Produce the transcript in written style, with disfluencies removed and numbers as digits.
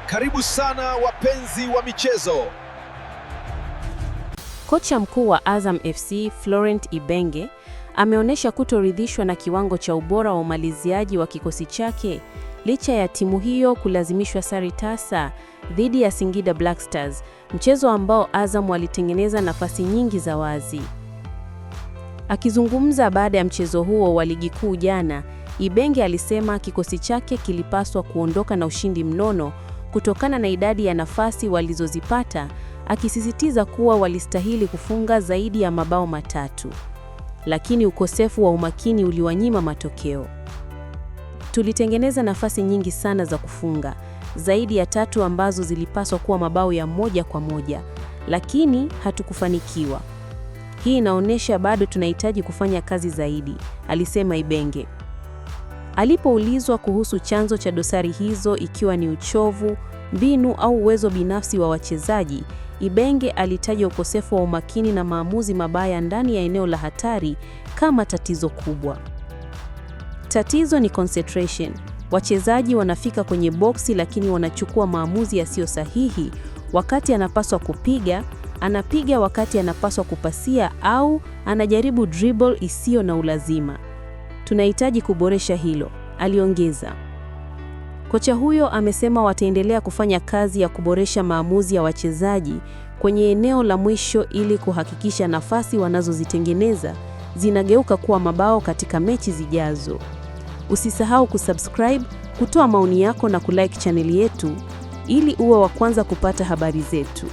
Karibu sana wapenzi wa michezo. Kocha mkuu wa Azam FC Florent Ibenge ameonyesha kutoridhishwa na kiwango cha ubora wa umaliziaji wa kikosi chake licha ya timu hiyo kulazimishwa sare tasa dhidi ya Singida Black Stars, mchezo ambao Azam walitengeneza nafasi nyingi za wazi. Akizungumza baada ya mchezo huo wa ligi kuu jana, Ibenge alisema kikosi chake kilipaswa kuondoka na ushindi mnono kutokana na idadi ya nafasi walizozipata, akisisitiza kuwa walistahili kufunga zaidi ya mabao matatu, lakini ukosefu wa umakini uliwanyima matokeo. Tulitengeneza nafasi nyingi sana za kufunga, zaidi ya 3 ambazo zilipaswa kuwa mabao ya moja kwa moja, lakini hatukufanikiwa. Hii inaonyesha bado tunahitaji kufanya kazi zaidi, alisema Ibenge. Alipoulizwa kuhusu chanzo cha dosari hizo, ikiwa ni uchovu, mbinu au uwezo binafsi wa wachezaji, Ibenge alitaja ukosefu wa umakini na maamuzi mabaya ndani ya eneo la hatari kama tatizo kubwa. Tatizo ni concentration. Wachezaji wanafika kwenye boksi lakini wanachukua maamuzi yasiyo sahihi. Wakati anapaswa kupiga, anapiga wakati anapaswa kupasia au anajaribu dribble isiyo na ulazima. Tunahitaji kuboresha hilo, aliongeza. Kocha huyo amesema wataendelea kufanya kazi ya kuboresha maamuzi ya wachezaji kwenye eneo la mwisho ili kuhakikisha nafasi wanazozitengeneza zinageuka kuwa mabao katika mechi zijazo. Usisahau kusubscribe, kutoa maoni yako na kulike chaneli yetu ili uwe wa kwanza kupata habari zetu.